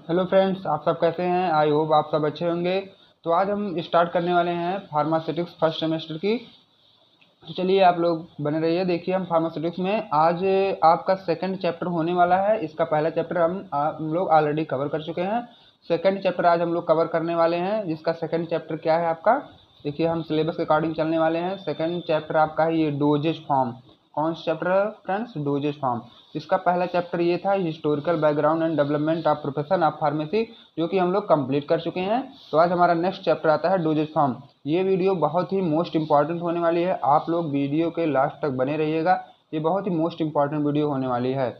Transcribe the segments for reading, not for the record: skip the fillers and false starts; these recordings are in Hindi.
हेलो फ्रेंड्स, आप सब कैसे हैं? आई होप आप सब अच्छे होंगे। तो आज हम स्टार्ट करने वाले हैं फार्मास्यूटिक्स फर्स्ट सेमेस्टर की। तो चलिए आप लोग बने रहिए। देखिए, हम फार्मास्यूटिक्स में आज आपका सेकंड चैप्टर होने वाला है। इसका पहला चैप्टर हम लोग ऑलरेडी कवर कर चुके हैं। सेकंड चैप्टर आज हम लोग कवर करने वाले हैं, जिसका सेकंड चैप्टर क्या है आपका। देखिए, हम सिलेबस के अकॉर्डिंग चलने वाले हैं। सेकंड चैप्टर आपका है ये डोजेज फॉर्म। कौन सा चैप्टर है फ्रेंड्स? Doses form. इसका पहला चैप्टर ये था historical background and development of profession of pharmacy, जो कि हम लोग कंप्लीट कर चुके हैं। तो आज हमारा नेक्स्ट चैप्टर आता है डोजेज फॉर्म। ये वीडियो बहुत ही मोस्ट इंपॉर्टेंट होने वाली है। आप लोग वीडियो के लास्ट तक बने रहिएगा। ये बहुत ही मोस्ट इंपॉर्टेंट वीडियो होने वाली है,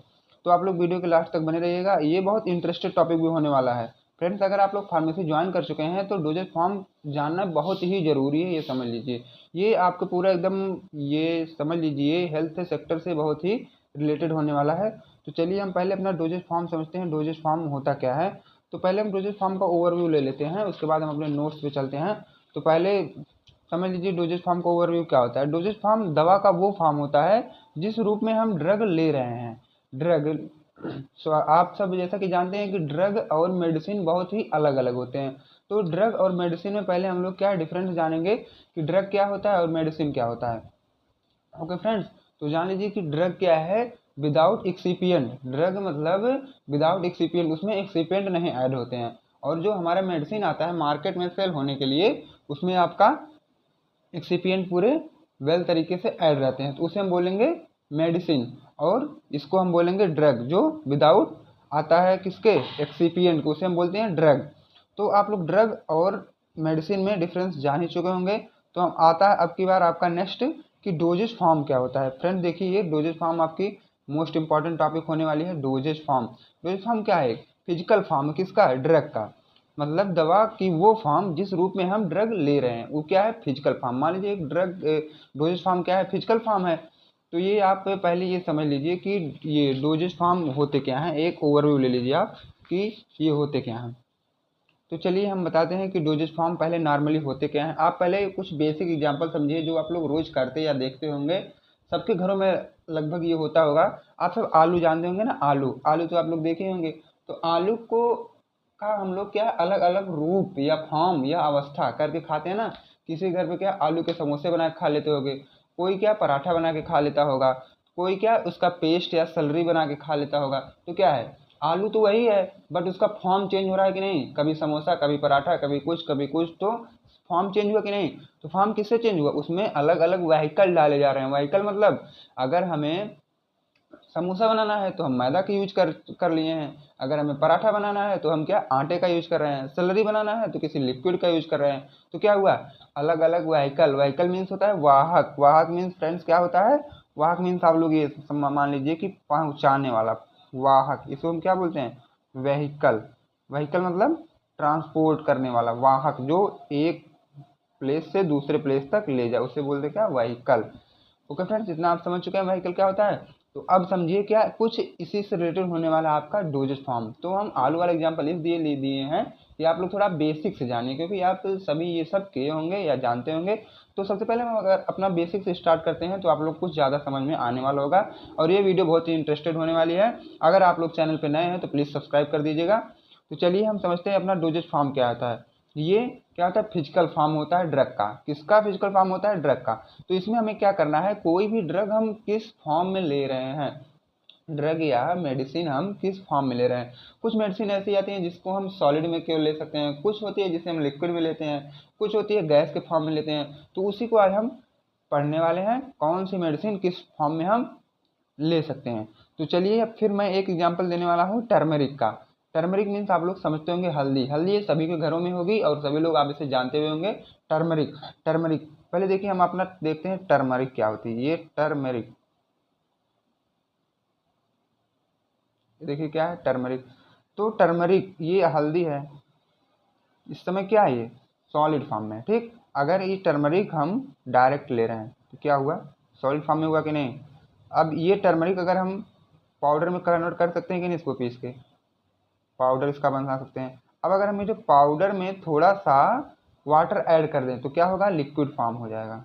तो आप लोग वीडियो के लास्ट तक बने रहिएगा। ये बहुत इंटरेस्टेड टॉपिक भी होने वाला है। फ्रेंड्स, अगर आप लोग फार्मेसी ज्वाइन कर चुके हैं तो डोजेज फॉर्म जानना बहुत ही ज़रूरी है। ये समझ लीजिए, ये आपको पूरा एकदम ये समझ लीजिए हेल्थ सेक्टर से बहुत ही रिलेटेड होने वाला है। तो चलिए हम पहले अपना डोजेज फॉर्म समझते हैं। डोजेज फॉर्म होता क्या है, तो पहले हम डोजेज फॉर्म का ओवरव्यू ले लेते हैं, उसके बाद हम अपने नोट्स पे चलते हैं। तो पहले समझ लीजिए डोजेज फॉर्म का ओवरव्यू क्या होता है। डोजेज फॉर्म दवा का वो फॉर्म होता है जिस रूप में हम ड्रग ले रहे हैं। ड्रग आप सब जैसा कि जानते हैं कि ड्रग और मेडिसिन बहुत ही अलग अलग होते हैं। तो ड्रग और मेडिसिन में पहले हम लोग क्या डिफरेंस जानेंगे कि ड्रग क्या होता है और मेडिसिन क्या होता है। ओके फ्रेंड्स, तो जान लीजिए कि ड्रग क्या है। Without excipient. ड्रग मतलब विदाउट एक्सिपिएंट, उसमें एक्सिपिएंट नहीं ऐड होते हैं। और जो हमारा मेडिसिन आता है मार्केट में सेल होने के लिए, उसमें आपका एक्सिपिएंट पूरे वेल तरीके से ऐड रहते हैं, तो उसे हम बोलेंगे मेडिसिन। और इसको हम बोलेंगे ड्रग, जो विदाउट आता है किसके, एक्सिपिएंट को, उसे हम बोलते हैं ड्रग। तो आप लोग ड्रग और मेडिसिन में डिफरेंस जान ही चुके होंगे। तो हम आता है अब की बार आपका नेक्स्ट कि डोजेज फॉर्म क्या होता है। फ्रेंड देखिए, ये डोजेज फॉर्म आपकी मोस्ट इंपॉर्टेंट टॉपिक होने वाली है। डोजेज फॉर्म, डोजेज फॉर्म क्या है? फिजिकल फॉर्म किसका? ड्रग का। मतलब दवा की वो फॉर्म जिस रूप में हम ड्रग ले रहे हैं वो क्या है? Physical form. मान लीजिए एक ड्रग डोजेज फॉर्म क्या है? फिजिकल फॉर्म है। तो ये आप पहले ये समझ लीजिए कि ये डोजेज फॉर्म होते क्या हैं। एक ओवरव्यू ले लीजिए आप कि ये होते क्या हैं। तो चलिए हम बताते हैं कि डोजेज फॉर्म पहले नॉर्मली होते क्या हैं। आप पहले कुछ बेसिक एग्जांपल समझिए जो आप लोग रोज करते या देखते होंगे। सबके घरों में लगभग ये होता होगा। आप सब आलू जानते होंगे ना, आलू। आलू तो आप लोग देखे होंगे। तो आलू को का हम लोग क्या अलग अलग रूप या फॉर्म या अवस्था करके खाते हैं ना। किसी घर पे क्या आलू के समोसे बना के खा लेते होगे, कोई क्या पराठा बना के खा लेता होगा, कोई क्या उसका पेस्ट या सलरी बना के खा लेता होगा। तो क्या है, आलू तो वही है, बट उसका फॉर्म चेंज हो रहा है कि नहीं। कभी समोसा, कभी पराठा, कभी कुछ कभी कुछ, तो फॉर्म चेंज हुआ कि नहीं। तो फॉर्म किससे चेंज हुआ? उसमें अलग अलग व्हीकल डाले जा रहे हैं। व्हीकल मतलब अगर हमें समोसा बनाना है तो हम मैदा का यूज कर लिए हैं। अगर हमें पराठा बनाना है तो हम क्या आटे का यूज कर रहे हैं। सैलरी बनाना है तो किसी लिक्विड का यूज कर रहे हैं। तो क्या हुआ, अलग अलग व्हीकल। व्हीकल मीन्स होता है वाहक। वाहक मीन्स फ्रेंड्स क्या होता है? वाहक मीन्स आप लोग ये मान लीजिए कि पहुंचाने वाला। वाहक, इसको हम क्या बोलते हैं? व्हीकल। व्हीकल मतलब ट्रांसपोर्ट करने वाला। वाहक जो एक प्लेस से दूसरे प्लेस तक ले जाए उसे बोलते क्या? व्हीकल। ओके फ्रेंड्स, इतना आप समझ चुके हैं व्हीकल क्या होता है। तो अब समझिए क्या कुछ इसी से रिलेटेड होने वाला आपका डोजेज फॉर्म। तो हम आलू वाला एग्जांपल इसलिए ले दिए हैं कि आप लोग थोड़ा बेसिक से जानिए, क्योंकि आप सभी ये सब किए होंगे या जानते होंगे। तो सबसे पहले हम अगर अपना बेसिक से स्टार्ट करते हैं तो आप लोग कुछ ज़्यादा समझ में आने वाला होगा। और ये वीडियो बहुत ही इंटरेस्टेड होने वाली है। अगर आप लोग चैनल पर नए हैं तो प्लीज़ सब्सक्राइब कर दीजिएगा। तो चलिए हम समझते हैं अपना डोजेज फॉर्म क्या आता है। ये क्या होता है? फिजिकल फॉर्म होता है ड्रग का। किसका फिजिकल फॉर्म होता है? ड्रग का। तो इसमें हमें क्या करना है, कोई भी ड्रग हम किस फॉर्म में ले रहे हैं, ड्रग या मेडिसिन हम किस फॉर्म में ले रहे हैं। कुछ मेडिसिन ऐसी आती हैं जिसको हम सॉलिड में केवल ले सकते हैं, कुछ होती है जिसे हम लिक्विड में लेते हैं, कुछ होती है गैस के फॉर्म में लेते हैं। तो उसी को आज हम पढ़ने वाले हैं, कौन सी मेडिसिन किस फॉर्म में हम ले सकते हैं। तो चलिए अब फिर मैं एक एग्जांपल देने वाला हूँ टर्मरिक का। टर्मरिक मीन्स आप लोग समझते होंगे हल्दी। हल्दी ये सभी के घरों में होगी और सभी लोग आप इसे जानते हुए होंगे। टर्मरिक, टर्मरिक पहले देखिए हम अपना देखते हैं टर्मरिक क्या होती है। ये टर्मरिक, देखिए क्या है टर्मरिक। तो टर्मरिक ये हल्दी है। इस समय क्या है, ये सॉलिड फॉर्म में। ठीक, अगर ये टर्मरिक हम डायरेक्ट ले रहे हैं तो क्या हुआ, सॉलिड फॉर्म में हुआ कि नहीं। अब ये टर्मरिक अगर हम पाउडर में कन्वर्ट कर सकते हैं कि नहीं, इसको पीस के पाउडर इसका बना सकते हैं। अब अगर हम ये जो पाउडर में थोड़ा सा वाटर ऐड कर दें तो क्या होगा, लिक्विड फॉर्म हो जाएगा।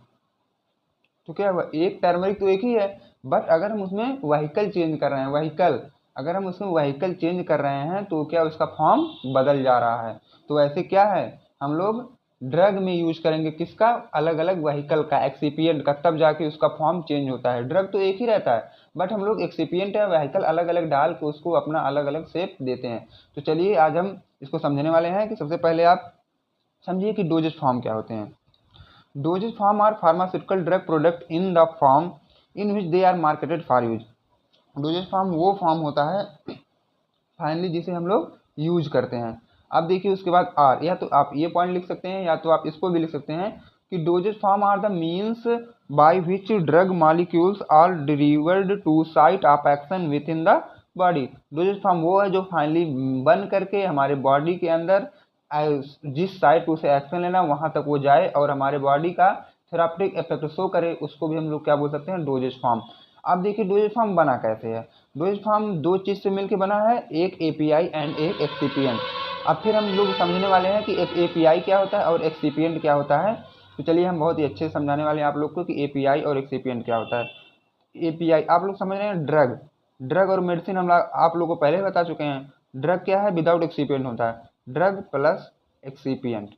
तो क्या हुआ, एक टर्मरिक तो एक ही है, बट अगर हम उसमें व्हीकल चेंज कर रहे हैं, व्हीकल अगर हम उसमें व्हीकल चेंज कर रहे हैं तो क्या उसका फॉर्म बदल जा रहा है। तो ऐसे क्या है, हम लोग ड्रग में यूज करेंगे किसका, अलग अलग व्हीकल का, एक्सिपिएंट का, तब जाके उसका फॉर्म चेंज होता है। ड्रग तो एक ही रहता है, बट हम लोग एक्सिपिएंट या व्हीकल अलग अलग डाल के उसको अपना अलग अलग शेप देते हैं। तो चलिए आज हम इसको समझने वाले हैं कि सबसे पहले आप समझिए कि डोजेज फॉर्म क्या होते हैं। Dosage form are pharmaceutical drug product in the form in which they are marketed for use. Dosage form वो फॉर्म होता है फाइनली जिसे हम लोग यूज करते हैं। अब देखिए उसके बाद आर, या तो आप ये पॉइंट लिख सकते हैं या तो आप इसको भी लिख सकते हैं कि dosage form are the means by which drug molecules are delivered to site of action within the body. Dosage form वो है जो फाइनली बन करके हमारे बॉडी के अंदर जिस साइट पे उसे एक्शन लेना वहां तक वो जाए और हमारे बॉडी का थेराप्यूटिक इफेक्ट शो करे, उसको भी हम लोग क्या बोल सकते हैं, डोजेज फॉर्म। अब देखिए डोजेज फॉर्म बना कैसे है। डोजेज फॉर्म दो चीज से मिलकर बना है, एक एपीआई एंड एक एक्सिपिएंट। अब फिर हम लोग समझने वाले हैं कि एक एपीआई क्या होता है और एक्सिपिएंट क्या होता है। तो चलिए हम बहुत ही अच्छे से समझाने वाले हैं आप लोग को कि एपीआई और एक्सिपिएंट क्या होता है। एपीआई आप लोग समझ रहे हैं, ड्रग। ड्रग और मेडिसिन हम आप लोग को पहले बता चुके हैं। ड्रग क्या है, विदाउट एक्सिपिएंट होता है। ड्रग प्लस एक्सिपिएंट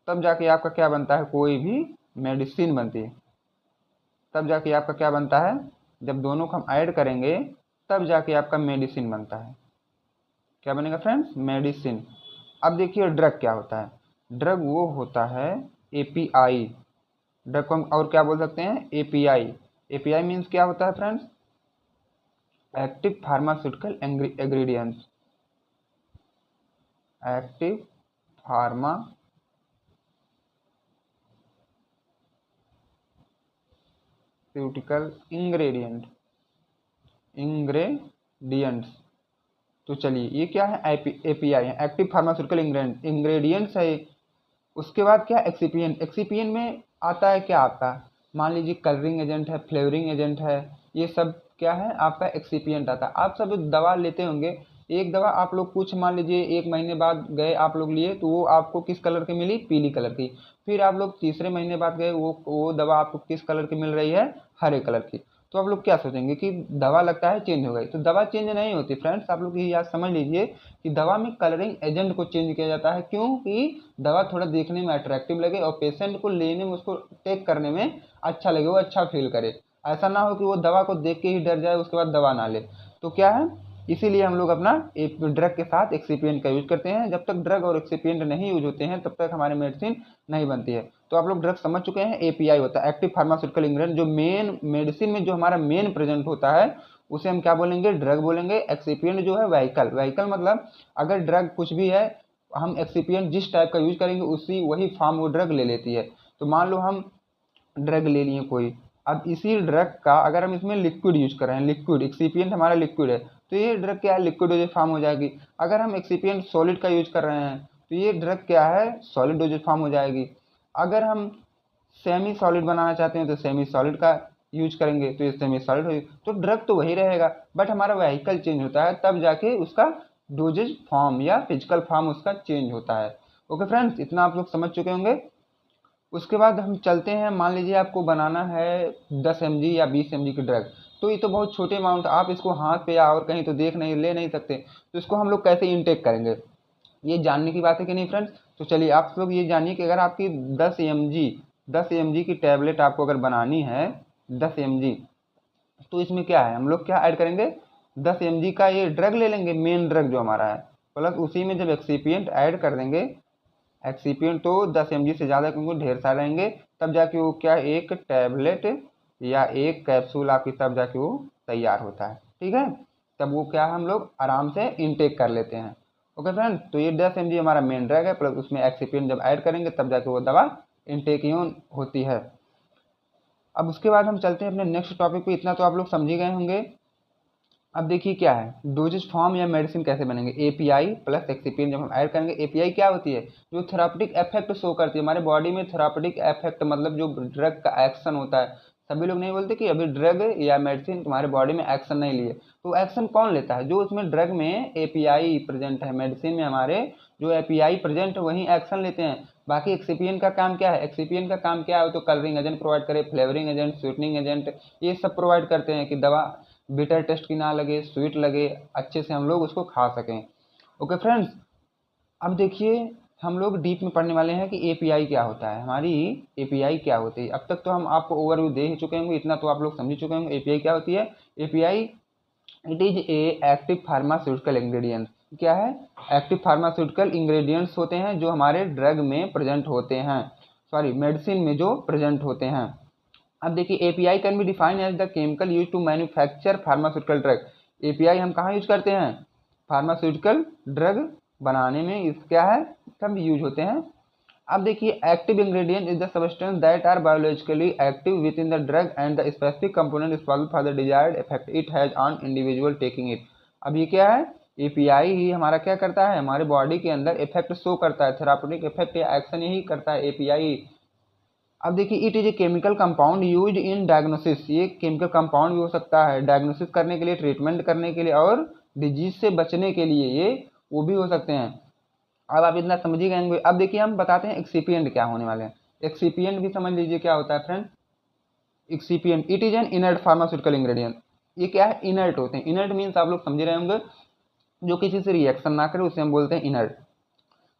तब जाके आपका क्या बनता है, कोई भी मेडिसिन बनती है। तब जाके आपका क्या बनता है, जब दोनों को हम ऐड करेंगे तब जाके आपका मेडिसिन बनता है। क्या बनेगा फ्रेंड्स, मेडिसिन। अब देखिए ड्रग क्या होता है। ड्रग वो होता है एपीआई। ड्रग को हम और क्या बोल सकते हैं, एपीआई। एपीआई मीन्स क्या होता है friends, active pharmaceutical ingredients. Active pharmaceutical ingredients. तो चलिए ये क्या है, एपीआई है, एक्टिव फार्मास्यूटिकल इंग्रेडिएंट्स है। उसके बाद क्या, एक्सिपिएंट। एक्सिपिएंट में आता है क्या आपका, मान लीजिए कलरिंग एजेंट है, फ्लेवरिंग एजेंट है, ये सब क्या है आपका एक्सिपिएंट आता है। आप सब दवा लेते होंगे, एक दवा आप लोग कुछ मान लीजिए 1 महीने बाद गए आप लोग लिए तो वो आपको किस कलर की मिली, पीली कलर की। फिर आप लोग तीसरे महीने बाद गए, वो दवा आपको किस कलर की मिल रही है, हरे कलर की। तो आप लोग क्या सोचेंगे कि दवा लगता है चेंज हो गई। तो दवा चेंज नहीं होती फ्रेंड्स, आप लोग ये याद समझ लीजिए कि दवा में कलरिंग एजेंट को चेंज किया जाता है, क्योंकि दवा थोड़ा देखने में अट्रैक्टिव लगे और पेशेंट को लेने में, उसको टेक करने में अच्छा लगे, वो अच्छा फील करे। ऐसा ना हो कि वो दवा को देख के ही डर जाए उसके बाद दवा ना ले। तो क्या है, इसीलिए हम लोग अपना एक ड्रग के साथ एक्सिपिएंट का यूज करते हैं। जब तक ड्रग और एक्सिपिएंट नहीं यूज होते हैं तब तक हमारी मेडिसिन नहीं बनती है। तो आप लोग ड्रग समझ चुके हैं, एपीआई होता है एक्टिव फार्मास्यूटिकल इंग्रेडिएंट, जो मेन मेडिसिन में जो हमारा मेन प्रेजेंट होता है उसे हम क्या बोलेंगे, ड्रग बोलेंगे। एक्सिपिएंट जो है व्हीकल। व्हीकल मतलब अगर ड्रग कुछ भी है, हम एक्सिपिएंट जिस टाइप का यूज करेंगे उसी वही फॉर्म वो ड्रग ले लेती है। तो मान लो हम ड्रग ले लिए कोई, अब इसी ड्रग का अगर हम इसमें लिक्विड यूज कर रहे हैं, लिक्विड एक्सिपिएंट हमारा लिक्विड है, तो ये ड्रग क्या है, लिक्विड डोजेज फॉर्म हो जाएगी। अगर हम एक्सिपिएंट सॉलिड का यूज कर रहे हैं तो ये ड्रग क्या है, सॉलिड डोजेज फॉर्म हो जाएगी। अगर हम सेमी सॉलिड बनाना चाहते हैं तो सेमी सॉलिड का यूज करेंगे तो ये सेमी सॉलिड होगी। तो ड्रग तो वही रहेगा, बट हमारा व्हीकल चेंज होता है तब जाके उसका डोजेज फॉर्म या फिजिकल फॉर्म उसका चेंज होता है। ओके फ्रेंड्स, इतना आप लोग समझ चुके होंगे। उसके बाद हम चलते हैं, मान लीजिए आपको बनाना है 10 mg या 20 mg की ड्रग। तो ये तो बहुत छोटे अमाउंट, आप इसको हाथ पे या और कहीं तो देख नहीं ले नहीं सकते। तो इसको हम लोग कैसे इनटेक करेंगे, ये जानने की बात है कि नहीं फ्रेंड्स। तो चलिए आप लोग ये जानिए कि अगर आपकी 10 mg की टैबलेट आपको अगर बनानी है 10 mg, तो इसमें क्या है, हम लोग क्या ऐड करेंगे, 10 mg का ये ड्रग ले लेंगे, मेन ड्रग जो हमारा है, प्लस उसी में जब एक्सिपिएंट ऐड कर देंगे। एक्सिपिएंट तो 10 mg से ज़्यादा क्योंकि ढेर सारे रहेंगे, तब जाके वो क्या एक टैबलेट या एक कैप्सूल आपकी तब जाके वो तैयार होता है। ठीक है, तब वो क्या हम लोग आराम से इनटेक कर लेते हैं। ओके फ्रेंड, तो ये 10 mg हमारा मेन ड्रग है, प्लस उसमें एक्सिपिएंट जब ऐड करेंगे तब जाके वो दवा इनटेकियोन होती है। अब उसके बाद हम चलते हैं अपने नेक्स्ट टॉपिक पे। इतना तो आप लोग समझ ही गए होंगे। अब देखिए क्या है डोजेज फॉर्म या मेडिसिन कैसे बनेंगे, एपीआई प्लस एक्सिपिएंट जब हम ऐड करेंगे। एपीआई क्या होती है, जो थेरापेटिक इफेक्ट शो करती है हमारे बॉडी में। थेरापेटिक इफेक्ट मतलब जो ड्रग का एक्शन होता है। सभी लोग नहीं बोलते कि अभी ड्रग या मेडिसिन तुम्हारे बॉडी में एक्शन नहीं लिए, तो एक्शन कौन लेता है, जो उसमें ड्रग में एपीआई प्रेजेंट है, मेडिसिन में हमारे जो एपीआई प्रेजेंट है वही एक्शन लेते हैं। बाकी एक्सिपिएंट का काम क्या है, एक्सिपिएंट का काम क्या है, तो कलरिंग एजेंट प्रोवाइड करे, फ्लेवरिंग एजेंट, स्वीटनिंग एजेंट, ये सब प्रोवाइड करते हैं कि दवा बिटर टेस्ट की ना लगे, स्वीट लगे, अच्छे से हम लोग उसको खा सकें। ओके फ्रेंड्स, अब देखिए हम लोग डीप में पढ़ने वाले हैं कि एपीआई क्या होता है, हमारी एपीआई क्या होती है। अब तक तो हम आपको ओवरव्यू दे ही चुके होंगे, इतना तो आप लोग समझ चुके होंगे एपीआई क्या होती है। API it is a active pharmaceutical ingredient. क्या है? एक्टिव फार्मास्यूटिकल इंग्रेडिएंट्स होते हैं जो हमारे ड्रग में प्रेजेंट होते हैं, सॉरी मेडिसिन में जो प्रेजेंट होते हैं। अब देखिए API can be defined as the chemical use to manufacture pharmaceutical drug. API हम कहाँ यूज करते हैं? फार्मास्यूटिकल ड्रग बनाने में इस क्या है, सब यूज होते हैं। अब देखिए active ingredient is the substance that are biologically active within the drug and the specific component responsible for the desired effect it has on individual taking it. अब ये क्या है? एपीआई ही हमारा क्या करता है, हमारे बॉडी के अंदर इफेक्ट शो करता है, थेराप्यूटिक इफेक्ट या एक्शन यही करता है एपीआई। अब देखिए it is a chemical compound use in diagnosis. ये केमिकल कंपाउंड भी हो सकता है डायग्नोसिस करने के लिए, ट्रीटमेंट करने के लिए और डिजीज से बचने के लिए, ये वो भी हो सकते हैं। अब आप इतना समझ ही गए। अब देखिए हम बताते हैं एक्सिपिएंट क्या होने वाले हैं। एक्सिपिएंट भी समझ लीजिए क्या होता है friend. Excipient it is an inert pharmaceutical ingredient. ये क्या है? इनर्ट होते हैं। इनर्ट मीन्स आप लोग समझ रहे होंगे जो किसी से रिएक्शन ना करे, उसे हम बोलते हैं inert.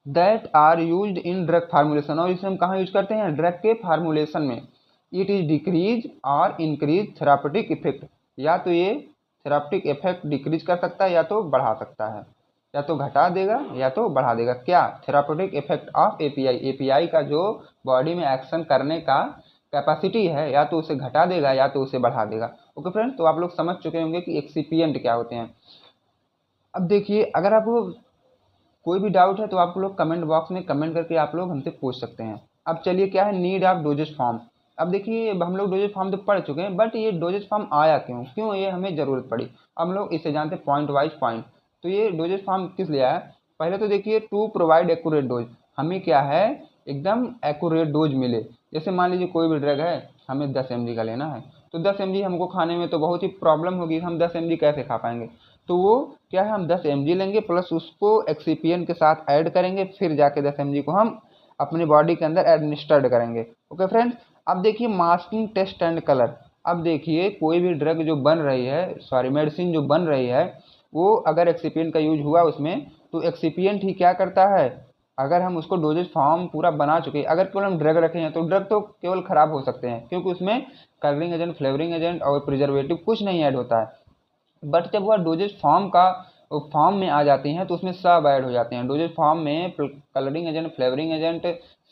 That are used in drug formulation, और इसे हम कहाँ यूज करते हैं? ड्रग के फार्मूलेशन में। इट इज डिक्रीज और इंक्रीज थेरापेटिक इफेक्ट। या तो ये थेरापेटिक इफेक्ट डिक्रीज कर सकता है या तो बढ़ा सकता है, या तो घटा देगा या तो बढ़ा देगा। क्या? Therapeutic effect of API. API का जो बॉडी में एक्शन करने का कैपेसिटी है, या तो उसे घटा देगा या तो उसे बढ़ा देगा। ओके फ्रेंड, तो आप लोग समझ चुके होंगे कि एक्सिपिएंट क्या होते हैं। अब देखिए अगर आपको कोई भी डाउट है तो आप लोग कमेंट बॉक्स में कमेंट करके आप लोग हमसे पूछ सकते हैं। अब चलिए क्या है नीड ऑफ डोजेज फॉर्म। अब देखिए हम लोग डोजेज फॉर्म तो पढ़ चुके हैं, बट ये डोजेज फॉर्म आया क्यों, क्यों ये हमें ज़रूरत पड़ी, हम लोग इसे जानते हैं पॉइंट वाइज पॉइंट। तो ये डोजेज फॉर्म किस लिए आया? पहले तो देखिए टू प्रोवाइड एक्यूरेट डोज। हमें क्या है, एकदम एक्यूरेट डोज मिले। जैसे मान लीजिए कोई भी ड्रग है, हमें 10 mg का लेना है, तो 10 mg हमको खाने में तो बहुत ही प्रॉब्लम होगी, हम 10 mg कैसे खा पाएंगे। तो वो क्या है, हम 10 mg लेंगे प्लस उसको एक्सिपिएंट के साथ ऐड करेंगे, फिर जाके 10 mg को हम अपने बॉडी के अंदर एडमिनिस्टर्ड करेंगे। ओके फ्रेंड्स, अब देखिए मास्किंग टेस्ट एंड कलर। अब देखिए कोई भी ड्रग जो बन रही है, सॉरी मेडिसिन जो बन रही है, वो अगर एक्सिपिएंट का यूज हुआ उसमें, तो एक्सिपिएंट ही क्या करता है, अगर हम उसको डोजेज फॉर्म पूरा बना चुके हैं, अगर केवल हम ड्रग रखे हैं तो ड्रग तो केवल खराब हो सकते हैं, क्योंकि उसमें कलरिंग एजेंट, फ्लेवरिंग एजेंट और प्रिजर्वेटिव कुछ नहीं ऐड होता है। बट जब वह डोजेज फॉर्म का फॉर्म में आ जाती हैं तो उसमें सब ऐड हो जाते हैं। डोजेज फॉर्म में कलरिंग एजेंट, फ्लेवरिंग एजेंट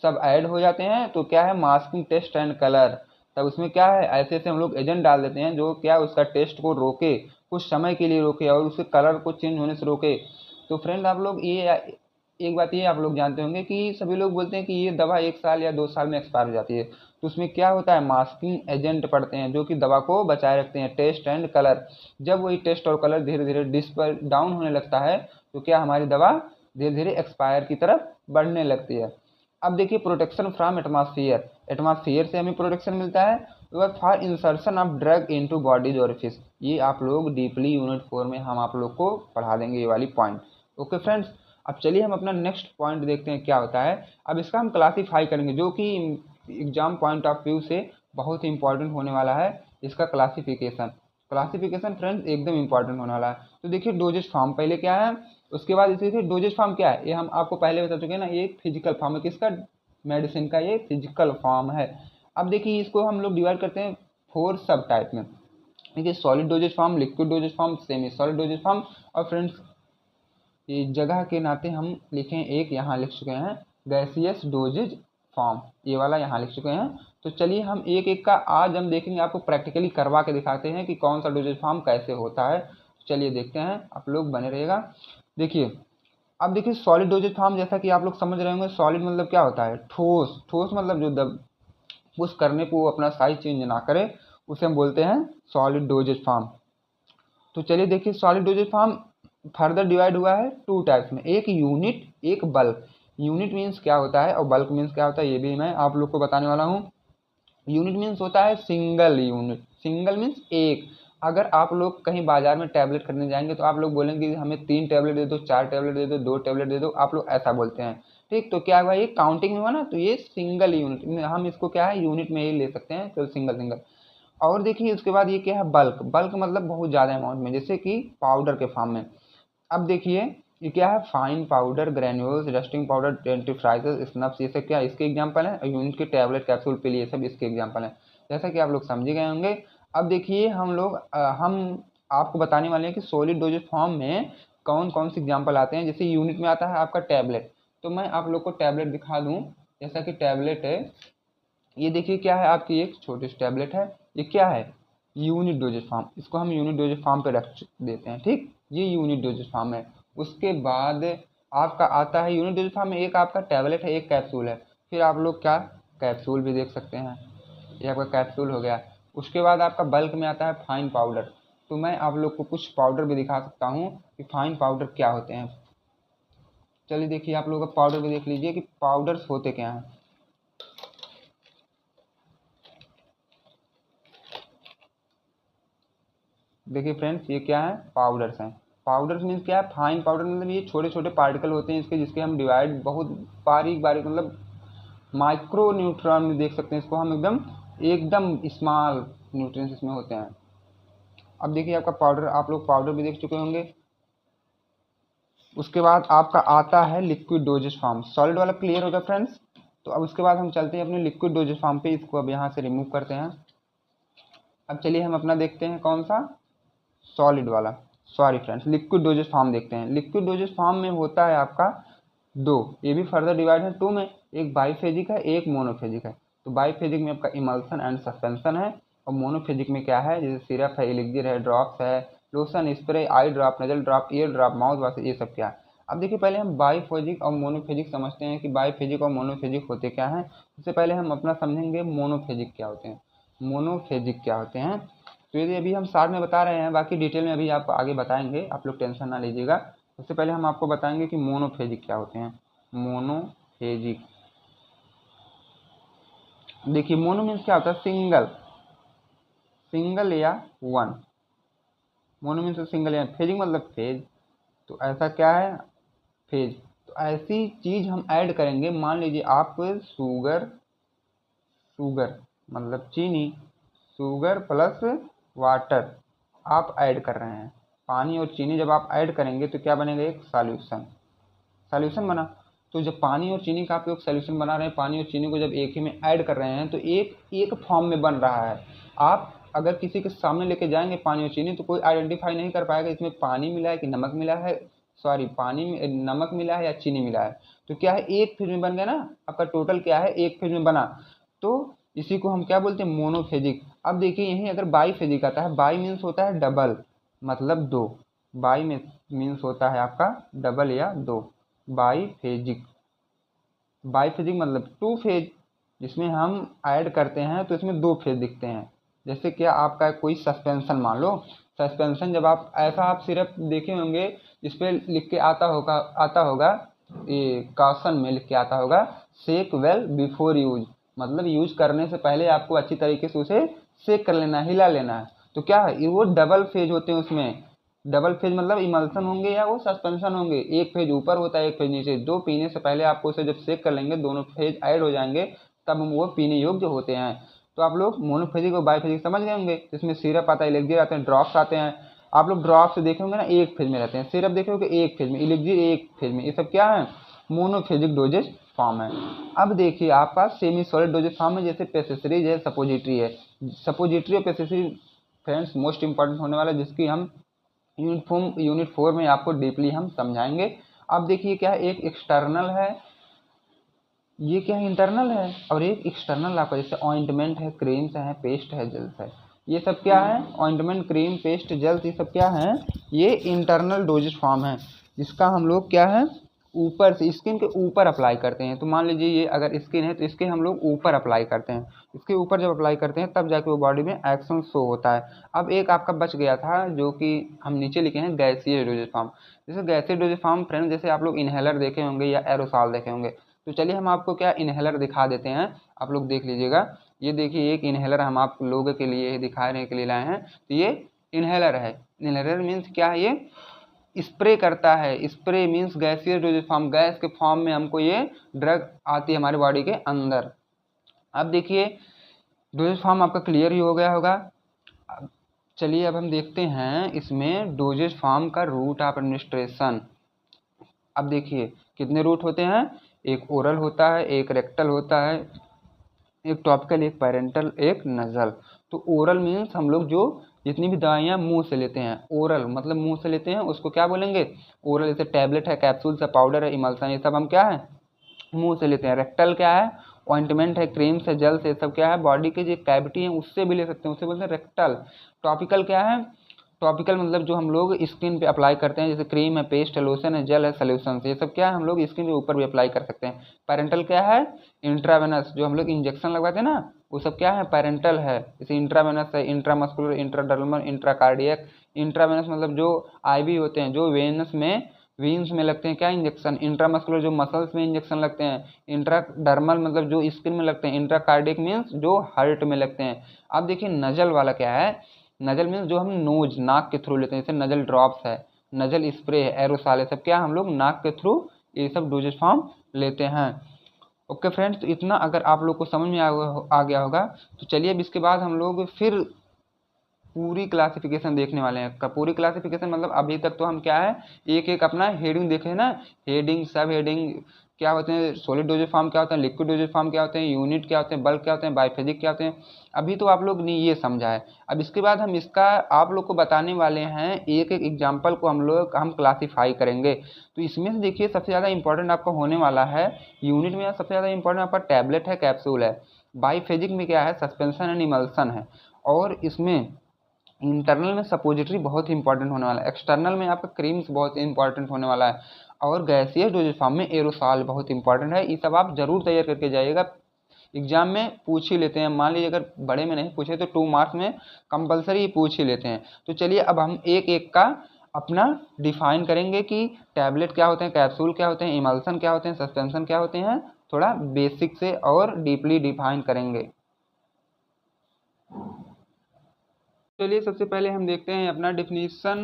सब ऐड हो जाते हैं। तो क्या है, मास्किंग टेस्ट एंड कलर, तब उसमें क्या है, ऐसे ऐसे हम लोग एजेंट डाल देते हैं जो क्या उसका टेस्ट को रोके, कुछ समय के लिए रोके और उसके कलर को चेंज होने से रोके। तो फ्रेंड आप लोग ये एक बात ये आप लोग जानते होंगे कि सभी लोग बोलते हैं कि ये दवा 1 साल या 2 साल में एक्सपायर हो जाती है, तो उसमें क्या होता है, मास्किंग एजेंट पड़ते हैं जो कि दवा को बचाए रखते हैं। टेस्ट एंड कलर, जब वही टेस्ट और कलर धीरे धीरे डिस्पर डाउन होने लगता है तो क्या हमारी दवा धीरे धीरे एक्सपायर की तरफ बढ़ने लगती है। अब देखिए प्रोटेक्शन फ्रॉम एटमॉस्फेयर, एटमॉस्फेयर से हमें प्रोटेक्शन मिलता है। For insertion of drug into bodies orifice, ये आप लोग डीपली यूनिट 4 में हम आप लोग को पढ़ा देंगे ये वाली पॉइंट। ओके फ्रेंड्स, अब चलिए हम अपना नेक्स्ट पॉइंट देखते हैं क्या होता है। अब इसका हम क्लासीफाई करेंगे जो कि एग्जाम पॉइंट ऑफ व्यू से बहुत ही इंपॉर्टेंट होने वाला है। इसका क्लासिफिकेशन, क्लासिफिकेशन फ्रेंड्स एकदम इंपॉर्टेंट होने वाला है। तो देखिए डोजेज फॉर्म पहले क्या है, उसके बाद इसे देखिए डोजेज फॉर्म क्या है, ये हम आपको पहले बता चुके हैं ना, ये एक फिजिकल फॉर्म है किसका, मेडिसिन का, ये फिजिकल फॉर्म है। अब देखिए इसको हम लोग डिवाइड करते हैं 4 सब टाइप में। देखिए solid dosage form, liquid dosage form, semi solid dosage form, और फ्रेंड्स ये जगह के नाते हम लिखें एक यहाँ लिख चुके हैं गैसियस डोजेज फॉर्म, ये वाला यहाँ लिख चुके हैं। तो चलिए हम एक एक का आज हम देखेंगे, आपको प्रैक्टिकली करवा के दिखाते हैं कि कौन सा डोजेज फॉर्म कैसे होता है। चलिए देखते हैं, आप लोग बने रहिएगा। देखिए अब देखिए सॉलिड डोजेज फॉर्म, जैसा कि आप लोग समझ रहे होंगे, सॉलिड मतलब क्या होता है, ठोस। ठोस मतलब जो दब पुश करने पर वो अपना साइज चेंज ना करे, उसे हम बोलते हैं सॉलिड डोजेज फॉर्म। तो चलिए देखिए solid dosage form further divide हुआ है 2 टाइप्स में, एक यूनिट एक बल्क। यूनिट मीन्स क्या होता है और बल्क मीन्स क्या होता है ये भी मैं आप लोग को बताने वाला हूँ। यूनिट मीन्स होता है सिंगल यूनिट, सिंगल मीन्स एक। अगर आप लोग कहीं बाजार में टैबलेट खरीदने जाएंगे तो आप लोग बोलेंगे हमें 3 टैबलेट दे दो, 4 टैबलेट दे दो, 2 टैबलेट दे दो, आप लोग ऐसा बोलते हैं। ठीक, तो क्या हुआ, ये काउंटिंग में हुआ ना, तो ये सिंगल यूनिट, हम इसको क्या है यूनिट में ही ले सकते हैं, तो सिंगल सिंगल। और देखिए उसके बाद ये क्या है, बल्क। बल्क मतलब बहुत ज़्यादा अमाउंट में, जैसे कि पाउडर के फॉर्म में। अब देखिए ये क्या है, fine powder, granules, dusting powder, dentifrices, snuffs, ये सब क्या इसके एग्जांपल हैं। यूनिट के टैबलेट, कैप्सूल, पिल, ये सब इसके एग्जांपल हैं, जैसा कि आप लोग समझ गए होंगे। अब देखिए हम आपको बताने वाले हैं कि सॉलिड डोजेज फॉर्म में कौन कौन से एग्जाम्पल आते हैं। जैसे यूनिट में आता है आपका टैबलेट, तो मैं आप लोग को टैबलेट दिखा दूँ। जैसा कि टैबलेट है, ये देखिए क्या है, आपकी एक छोटी सी टैबलेट है। ये क्या है, यूनिट डोजेज फॉर्म, इसको हम यूनिट डोजेज फॉर्म पे रख देते हैं, ठीक। ये यूनिट डोजेज फॉर्म है। उसके बाद आपका आता है यूनिट डोजेज फॉर्म में, एक आपका टैबलेट है, एक कैप्सूल है। फिर आप लोग क्या, कैप्सूल भी देख सकते हैं, ये आपका कैप्सूल हो गया। उसके बाद आपका बल्क में आता है फाइन पाउडर। तो मैं आप लोग को कुछ पाउडर भी दिखा सकता हूँ कि फाइन पाउडर क्या होते हैं। चलिए देखिए, आप लोग पाउडर भी देख लीजिए कि पाउडर्स होते क्या हैं। देखिए फ्रेंड्स, ये क्या है, पाउडर्स हैं। पाउडर्स मीन्स क्या है, फाइन पाउडर मतलब ये छोटे छोटे पार्टिकल होते हैं इसके, जिसके हम डिवाइड बहुत बारीक बारीक मतलब माइक्रो न्यूट्रॉन में देख सकते हैं इसको हम, एकदम एकदम स्मॉल न्यूट्रिएंट्स इसमें होते हैं। अब देखिए आपका पाउडर, आप लोग पाउडर भी देख चुके होंगे। उसके बाद आपका आता है लिक्विड डोजेज फॉर्म। सॉलिड वाला क्लियर हो गया फ्रेंड्स। तो अब उसके बाद हम चलते हैं अपने लिक्विड डोजेज फॉर्म पे। इसको अब यहाँ से रिमूव करते हैं। अब चलिए हम अपना देखते हैं कौन सा, सॉलिड वाला, sorry friends, liquid dosage form देखते हैं। लिक्विड डोजेज फॉर्म में होता है आपका दो, ये भी फर्दर डिवाइड है टू में, एक बाईफेजिक है, एक मोनोफेजिक है। तो बाईफेजिक में आपका इमल्सन एंड सस्पेंशन है, और मोनोफेजिक में क्या है, जैसे सिरप है, एलिक्सिर है, ड्रॉप्स है, lotion, spray, eye drop, nasal drop, ear drop, mouthwash, ये सब क्या है। अब देखिए पहले हम बाईफेजिक और मोनोफेजिक समझते हैं कि बाईफेजिक और मोनोफेजिक होते क्या हैं। उससे पहले हम अपना समझेंगे मोनोफेजिक क्या होते हैं। मोनोफेजिक क्या होते हैं, तो ये अभी हम साथ में बता रहे हैं, बाकी डिटेल में अभी आप आगे बताएंगे, आप लोग टेंशन ना लीजिएगा। उससे पहले हम आपको बताएंगे कि मोनोफेजिक क्या होते हैं। मोनोफेजिक, देखिए मोनो मीन्स क्या होता है, सिंगल, सिंगल या वन। मोनो मीन्स सिंगल या, फेजिक मतलब फेज, तो ऐसा क्या है, फेज। तो ऐसी चीज हम ऐड करेंगे, मान लीजिए आप शुगर, शुगर मतलब चीनी, शुगर प्लस वाटर आप ऐड कर रहे हैं। पानी और चीनी जब आप ऐड करेंगे तो क्या बनेगा, एक सॉल्यूशन, सॉल्यूशन बना। तो जब पानी और चीनी का आप लोग सॉल्यूशन बना रहे हैं, पानी और चीनी को जब एक ही में ऐड कर रहे हैं, तो एक एक फॉर्म में बन रहा है। आप अगर किसी के सामने लेके जाएंगे पानी और चीनी, तो कोई आइडेंटिफाई नहीं कर पाएगा इसमें पानी मिला है कि नमक मिला है, सॉरी पानी में नमक मिला है या चीनी मिला है। तो क्या है, एक फेज में बन गया ना, आपका टोटल क्या है, एक फेज में बना। तो इसी को हम क्या बोलते हैं, मोनोफेजिक। अब देखिए यहीं अगर बाईफेजिक आता है, बाई मीन्स होता है डबल, मतलब दो, बाई में मीन्स होता है आपका डबल या दो, बाईफेजिक। बाईफेजिक मतलब टू फेज, जिसमें हम ऐड करते हैं तो इसमें दो फेज दिखते हैं। जैसे क्या, आपका कोई सस्पेंशन मान लो, सस्पेंशन जब आप ऐसा, आप सिर्फ देखे होंगे जिसपे लिख के आता होगा, ये कॉशन में लिख के आता होगा, सेक वेल बिफोर यूज, मतलब यूज करने से पहले आपको अच्छी तरीके से उसे सेक कर लेना है, हिला लेना है। तो क्या है, वो डबल फेज होते हैं उसमें। डबल फेज मतलब इमल्सन होंगे या वो सस्पेंशन होंगे, एक फेज ऊपर होता है एक फेज नीचे। दो पीने से पहले आपको उसे जब सेक कर लेंगे, दोनों फेज ऐड हो जाएंगे, तब वो पीने योग्य होते हैं। तो आप लोग मोनोफेजिक और बाईफेजिक समझ गए होंगे, जिसमें सिरप आता है, एलिक्सिर आते हैं, ड्रॉप्स आते हैं। आप लोग ड्रॉप्स देखे होंगे ना, एक फेज में रहते हैं, सिरप देखे होंगे एक फेज में, एलिक्सिर एक फेज में, ये सब क्या है, मोनोफेजिक डोजेज फॉर्म है। अब देखिए आपका सेमी सॉलिड डोजेज फॉर्म है, जैसे पेसेसरीज है, सपोजिटरी है। सपोजिटरी और पेसेसरी फ्रेंड्स मोस्ट इंपॉर्टेंट होने वाला है, जिसकी हम यूनिट 4 में आपको डीपली हम समझाएंगे। अब देखिए क्या है, एक एक्सटर्नल है, ये क्या है, इंटरनल है, और एक एक्सटर्नल आपका जैसे ऑइंटमेंट है, क्रीम्स है, पेस्ट है, जेल्स है। ये सब क्या है, ऑइंटमेंट, क्रीम, पेस्ट, जेल्स, ये सब क्या है, ये इंटरनल डोजेज फॉर्म है, जिसका हम लोग क्या है, ऊपर से स्किन के ऊपर अप्लाई करते हैं। तो मान लीजिए ये अगर स्किन है तो इसके हम लोग ऊपर अप्लाई करते हैं, इसके ऊपर जब अप्लाई करते हैं तब जाके वो बॉडी में एक्शन शो होता है। अब एक आपका बच गया था जो कि हम नीचे लिखे हैं, गैसीय डोजेज फॉर्म। जैसे गैसीय डोजेज फॉर्म फ्रेंड, जैसे आप लोग इनहेलर देखे होंगे या एरोसॉल देखे होंगे। तो चलिए हम आपको क्या इनहेलर दिखा देते हैं, आप लोग देख लीजिएगा। ये देखिए एक इनहेलर हम आप लोगों के लिए दिखाने के लिए लाए हैं। तो ये इनहेलर है। इनहेलर मीन्स क्या है, ये स्प्रे करता है। Spray means gaseous doses form, gas के फॉर्म में हमको ये ड्रग आती है हमारी बॉडी के अंदर। अब देखिए डोजेज फॉर्म आपका क्लियर ही हो गया होगा। चलिए अब हम देखते हैं इसमें डोजेज फॉर्म का रूट ऑफ एडमिनिस्ट्रेशन। अब देखिए कितने रूट होते हैं, एक ओरल होता है, एक रेक्टल होता है, एक टॉपिकल, एक पैरेंटल, एक नजल। तो ओरल मीन्स हम लोग जो जितनी भी दवाइयाँ मुंह से लेते हैं, ओरल मतलब मुंह से लेते हैं, उसको क्या बोलेंगे, ओरल। जैसे टैबलेट है, कैप्सूल है, पाउडर है, इमल्सन, ये सब हम क्या है, मुंह से लेते हैं। रेक्टल क्या है, ऑइंटमेंट है, क्रीम से, जल से, सब क्या है, बॉडी के जो कैविटी है उससे भी ले सकते हैं, उससे बोलते हैं रेक्टल। टॉपिकल क्या है, टॉपिकल मतलब जो हम लोग स्किन पे अप्लाई करते हैं, जैसे क्रीम है, पेस्ट है, लोशन है, जेल है, सोल्यूशन, ये सब क्या है हम लोग स्किन के ऊपर भी अप्लाई कर सकते हैं। पैरेंटल क्या है, इंट्रावेनस, जो हम लोग इंजेक्शन लगवाते हैं ना, वो सब क्या है, पैरेंटल है। जैसे इंट्रावेनस है, इंट्रामस्कुलर, इंट्राडर्मल, इंट्राकार्डियक। इंट्रावेनस मतलब जो आईवी होते हैं, जो वेनस में वीन्स में लगते हैं क्या, इंजेक्शन। इंट्रामस्कुलर जो मसल्स में इंजेक्शन लगते हैं। इंट्राडर्मल मतलब जो स्किन में लगते हैं। इंट्राकार्डियक मीन्स जो हार्ट में लगते हैं। अब देखिए नजल वाला क्या है, नजल मीन्स जो हम नोज नाक के थ्रू लेते हैं, जैसे नजल ड्रॉप्स है, नजल स्प्रे है, एरोसॉल है, सब क्या हम लोग नाक के थ्रू ये सब डोजेज फॉर्म लेते हैं। ओके फ्रेंड्स, तो इतना अगर आप लोग को समझ में आ गया होगा, तो चलिए अब इसके बाद हम लोग फिर पूरी क्लासिफिकेशन देखने वाले हैं। पूरी क्लासिफिकेशन मतलब अभी तक तो हम क्या है, एक एक अपना हेडिंग देखे ना, हेडिंग, सब हेडिंग क्या होते हैं, सॉलिड डोजेज फॉर्म क्या होता है, लिक्विड डोजेज फॉर्म क्या होते हैं, यूनिट क्या होते हैं, बल्क क्या होते हैं, बाइफेजिक क्या होते हैं। अभी तो आप लोग ने ये समझा है। अब इसके बाद हम इसका आप लोग को बताने वाले हैं, एक एक एग्जाम्पल को हम क्लासीफाई करेंगे। तो इसमें से देखिए सबसे ज़्यादा इंपॉर्टेंट आपका होने वाला है, यूनिट में सबसे ज़्यादा इंपॉर्टेंट आपका टैबलेट है, कैप्सूल है। बाइफेजिक में क्या है, सस्पेंशन एंड इमल्सन है। और इसमें इंटरनल में सपोजिटरी बहुत इंपॉर्टेंट होने वाला है, एक्सटर्नल में आपका क्रीम्स बहुत इंपॉर्टेंट होने वाला है, और गैसियस डोजेज फॉर्म में एरोसॉल बहुत इंपॉर्टेंट है। ये सब आप जरूर तैयार करके जाइएगा, एग्जाम में पूछ ही लेते हैं। मान लीजिए अगर बड़े में नहीं पूछे तो 2 मार्क्स में कंपलसरी पूछ ही लेते हैं। तो चलिए अब हम एक एक का अपना डिफाइन करेंगे कि टैबलेट क्या होते हैं, कैप्सूल क्या होते हैं, इमल्सन क्या होते हैं, सस्पेंशन क्या होते हैं, थोड़ा बेसिक से और डीपली डिफाइन करेंगे। चलिए सबसे पहले हम देखते हैं अपना definition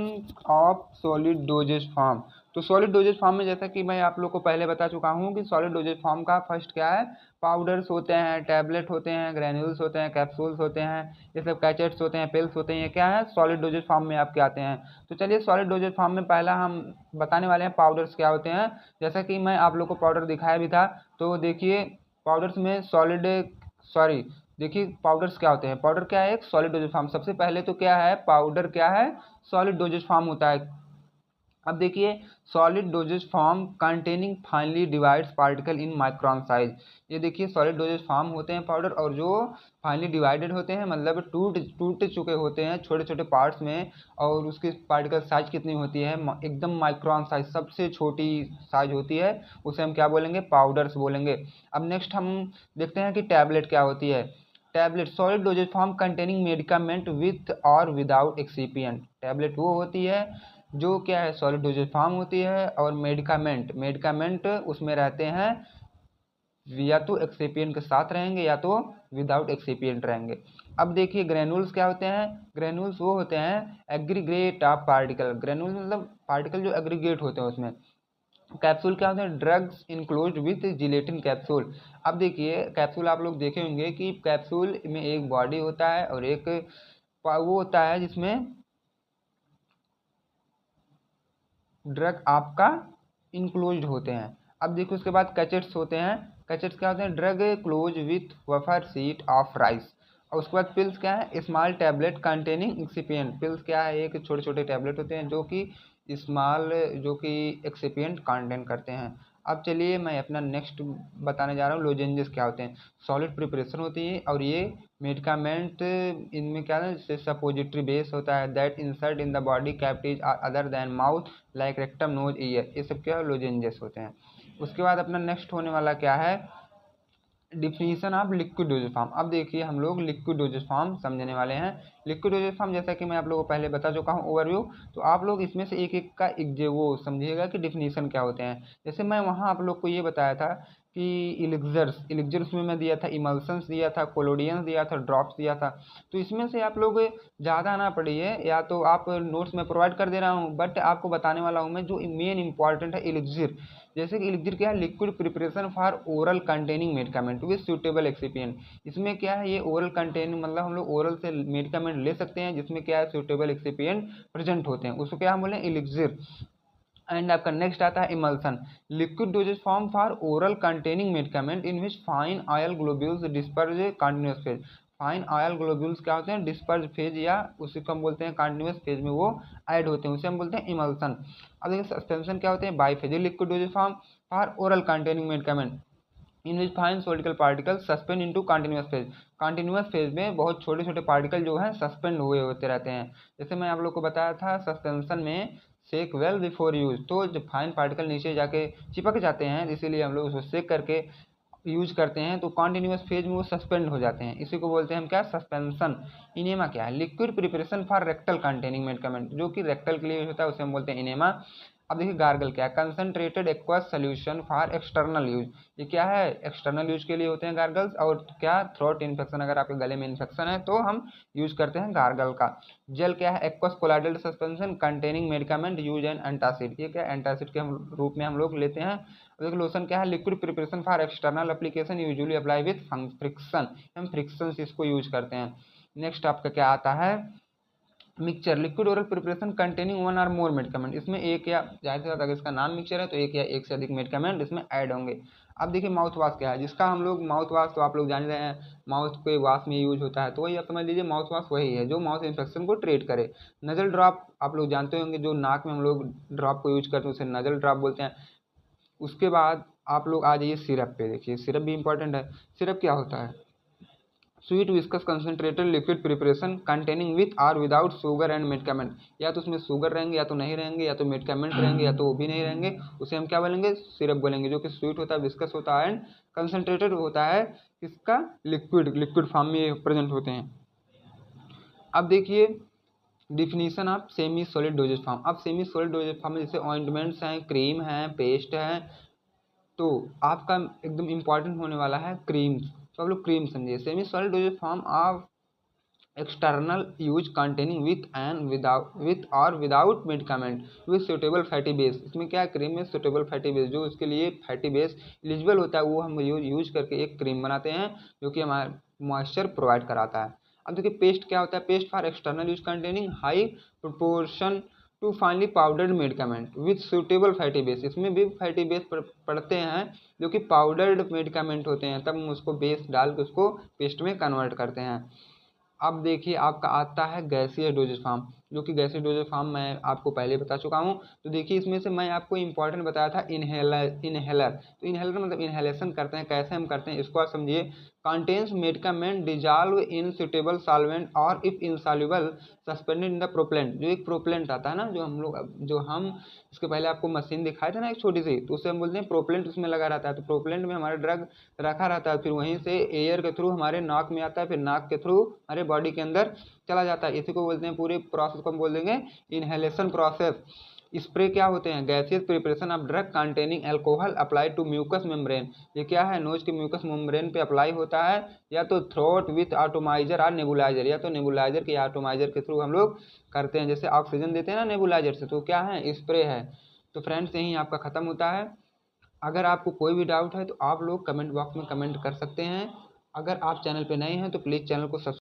of solid dosage form. तो सॉलिड डोजेज फॉर्म में जैसा कि मैं आप लोग को पहले बता चुका हूँ कि सॉलिड डोजेज फॉर्म का फर्स्ट क्या है, पाउडर्स होते हैं, टैबलेट होते हैं, ग्रेन्यूल्स होते हैं, कैप्सूल्स होते हैं, ये सब कैचेट्स होते हैं, पिल्स होते हैं, ये क्या है, सॉलिड डोजेज फॉर्म में आपके आते हैं। तो चलिए सॉलिड डोजेज फॉर्म में पहला हम बताने वाले हैं पाउडर्स क्या होते हैं। जैसा कि मैं आप लोग को पाउडर दिखाया भी था, तो देखिए पाउडर्स में देखिए पाउडर्स क्या होते हैं, पाउडर क्या है, एक सॉलिड डोजेज फॉर्म। सबसे पहले तो क्या है, पाउडर क्या है, सॉलिड डोजेज फॉर्म होता है। अब देखिए solid dosage form containing finally divides particle in micron size. ये देखिए सॉलिड डोजेज फॉर्म होते हैं पाउडर, और जो फाइनली डिवाइडेड होते हैं मतलब टूट चुके होते हैं छोटे छोटे पार्ट्स में, और उसकी पार्टिकल साइज कितनी होती है, एकदम माइक्रोन साइज, सबसे छोटी साइज होती है, उसे हम क्या बोलेंगे, पाउडर्स बोलेंगे। अब नेक्स्ट हम देखते हैं कि टैबलेट क्या होती है। Tablet solid dosage form containing medicament with or without excipient. Tablet वो होती है जो क्या है, सॉलिड डोजेज फॉर्म होती है, और मेडिकामेंट उसमें रहते हैं, या तो एक्सिपिएंट के साथ रहेंगे या तो विदाउट एक्सिपिएंट रहेंगे। अब देखिए ग्रेनुल्स क्या होते हैं, ग्रेनुल्स वो होते हैं एग्रीगेट ऑफ पार्टिकल। ग्रेनुल्स मतलब पार्टिकल जो एग्रीगेट होते हैं उसमें। कैप्सूल क्या होते हैं, drugs enclosed with gelatin capsule. अब देखिए कैप्सूल आप लोग देखे होंगे कि कैप्सूल में एक बॉडी होता है और एक वो होता है जिसमें ड्रग आपका इनक्लोज्ड होते हैं। अब देखो उसके बाद कैचेट्स होते हैं। कैचेट्स क्या होते हैं, drug close with wafer seat of rice. और उसके बाद पिल्स क्या है, small tablet containing excipient. Pills क्या है, एक छोटे छोटे टैबलेट होते हैं जो कि एक्सिपिएंट कंटेन करते हैं। अब चलिए मैं अपना नेक्स्ट बताने जा रहा हूँ, लोजेंजेस क्या होते हैं। सॉलिड प्रिपरेशन होती है, और ये मेडिकामेंट इनमें क्या है, जैसे सपोजिटरी बेस होता है that insert in the body cavities other than mouth like rectum, nose, ear, ये सब क्या है, लोजेंजेस होते हैं। उसके बाद अपना नेक्स्ट होने वाला क्या है, definition of liquid dosage form. अब देखिए हम लोग लिक्विड डोजेज फॉर्म समझने वाले हैं। लिक्विड डोजेज फॉर्म जैसा कि मैं आप लोगों को पहले बता चुका हूँ ओवरव्यू, तो आप लोग इसमें से एक एक का एक जो वो समझिएगा कि डिफिनीशन क्या होते हैं। जैसे मैं वहाँ आप लोग को ये बताया था कि इलिक्जर्स में मैं दिया था, इमल्सन्स दिया था, कोलोडियंस दिया था, ड्रॉप्स दिया था। तो इसमें से आप लोग ज़्यादा ना पढ़िए, या तो आप नोट्स में प्रोवाइड कर दे रहा हूँ, बट आपको बताने वाला हूँ मैं जो मेन इंपॉर्टेंट है इलिक्जिर। जैसे कि इलिक्जिर क्या है, liquid preparation for oral containing medicament with suitable excipient. इसमें क्या है, ये ओरल कंटेनिंग मतलब हम लोग ओरल से मेडिकामेंट ले सकते हैं जिसमें क्या है सूटेबल एक्सिपिएंट प्रेजेंट होते हैं, उसको क्या हम बोले इलिक्जिर। एंड आपका नेक्स्ट आता है emulsion, liquid dosage form for oral containing medicament in which fine oil globules disperse continuous phase. Fine oil globules क्या होते हैं, डिस्पर्ज फेज, या उसी को हम बोलते हैं कंटिन्यूस फेज में वो ऐड होते हैं, उसे हम बोलते हैं इमल्सन। अब देखिए सस्पेंशन क्या होते हैं, biphase liquid dosage form for oral containing medicament in which fine solid particle suspend into continuous phase. Continuous phase में बहुत छोटे छोटे पार्टिकल जो हैं सस्पेंड हुए होते रहते हैं। जैसे मैं आप लोग को बताया था सस्पेंशन में सेक वेल बिफोर यूज, तो जब फाइन पार्टिकल नीचे जाके चिपक जाते हैं इसीलिए हम लोग उसको सेक करके यूज करते हैं, तो कॉन्टिन्यूस फेज में वो सस्पेंड हो जाते हैं, इसी को बोलते हैं हम क्या, सस्पेंशन। इनेमा क्या है, liquid preparation for rectal containing medicament, जो कि रेक्टल के लिए यूज होता है उसे हम बोलते हैं इनेमा। अब देखिए गार्गल क्या है, concentrated aqueous solution for external use. ये क्या है, एक्सटर्नल यूज के लिए होते हैं गार्गल्स, और क्या थ्रोट इन्फेक्शन, अगर आपके गले में इन्फेक्शन है तो हम यूज करते हैं गार्गल का। जेल क्या है, aqueous colloidal suspension containing medicament use N antacid, ये क्या एंटासिड के रूप में हम लोग लेते हैं। देखिए लोशन क्या है, liquid preparation for external application usually apply with friction, हम फ्रिक्शन से इसको यूज करते हैं। नेक्स्ट आपका क्या आता है, mixture, liquid oral preparation containing one और मोर मेडिकामेंट। इसमें एक या ज़्यादा से ज़्यादा, अगर इसका नाम मिक्सचर है तो एक या एक से अधिक मेडिकामेंट इसमें ऐड होंगे। अब देखिए माउथ वॉश क्या है, जिसका हम लोग माउथ वॉश तो आप लोग जान रहे हैं माउथ के वॉश में यूज होता है, तो वही आप समझ लीजिए माउथ वॉश वही है जो माउथ इन्फेक्शन को ट्रीट करे। नजल ड्रॉप आप लोग जानते होंगे, जो नाक में हम लोग ड्रॉप को यूज करते हैं उसे नजल ड्रॉप बोलते हैं। उसके बाद आप लोग आ जाइए सिरप पे, देखिए सिरप भी इंपॉर्टेंट है। सिरप क्या होता है, sweet viscous concentrated liquid preparation containing with or without sugar and medicament. या तो उसमें शुगर रहेंगे, या तो नहीं रहेंगे, या तो मेडिकामेंट रहेंगे, या तो वो भी नहीं रहेंगे, उसे हम क्या बोलेंगे, सिरप बोलेंगे। जो कि स्वीट होता है, विस्कस होता है एंड कंसनट्रेटेड होता है, इसका लिक्विड फॉर्म में प्रेजेंट होते हैं। अब देखिए definition of semi solid dosage form. अब सेमी सॉलिड डोजेज फॉर्म में जैसे ऑइंटमेंट्स हैं, क्रीम है, पेस्ट है, तो आपका एकदम इंपॉर्टेंट होने वाला है क्रीम। तो आप लोग क्रीम समझिए, semi solid dosage form of external use containing with or without medicament with suitable fatty base. इसमें क्या है, क्रीम में सुटेबल फैटी बेस, जो उसके लिए फैटी बेस एलिजिबल होता है वो हम यूज करके एक क्रीम बनाते हैं जो कि हमारा मॉइस्चर प्रोवाइड कराता है। अब देखिए पेस्ट क्या होता है, paste for external use containing high proportion to finely powdered medicament with suitable fatty base. इसमें भी फैटी बेस पड़ते हैं जो कि पाउडर्ड मेडिकामेंट होते हैं, तब हम उसको बेस डाल के उसको पेस्ट में कन्वर्ट करते हैं। अब देखिए आपका आता है गैसीय डोजेज फॉर्म, जो कि गैसीय डोजेज फॉर्म मैं आपको पहले बता चुका हूँ। तो देखिए इसमें से मैं आपको इंपॉर्टेंट बताया था इनहेलर। तो इनहेलर मतलब इनहेलेशन करते हैं, कैसे हम करते हैं इसको आप समझिए। Contains medicament dissolve in suitable solvent और if insoluble suspended in the propellant. जो एक प्रोपेलेंट आता है ना, जो हम इसके पहले आपको मशीन दिखाए थे ना एक छोटी सी, तो उसे हम बोलते हैं प्रोपेलेंट, उसमें लगा रहता है। तो प्रोपेलेंट में हमारा ड्रग रखा रहता है, फिर वहीं से एयर के थ्रू हमारे नाक में आता है, फिर नाक के थ्रू हमारे बॉडी के अंदर चला जाता है। इसी को बोलते हैं, पूरे प्रोसेस को हम बोल देंगे इनहेलेशन प्रोसेस। स्प्रे क्या होते हैं, gaseous preparation of drug containing alcohol apply to mucous membrane. ये क्या है, नोज के म्यूकस मेम्ब्रेन पे अप्लाई होता है, या तो थ्रोट विथ एटोमाइजर और नेबुलाइजर, या तो नेबुलाइजर के एटोमाइजर के थ्रू हम लोग करते हैं। जैसे ऑक्सीजन देते हैं ना नेबुलाइजर से, तो क्या है, स्प्रे है। तो फ्रेंड्स यहीं आपका खत्म होता है। अगर आपको कोई भी डाउट है तो आप लोग कमेंट बॉक्स में कमेंट कर सकते हैं। अगर आप चैनल पे नए हैं तो प्लीज़ चैनल को सब्सक्राइब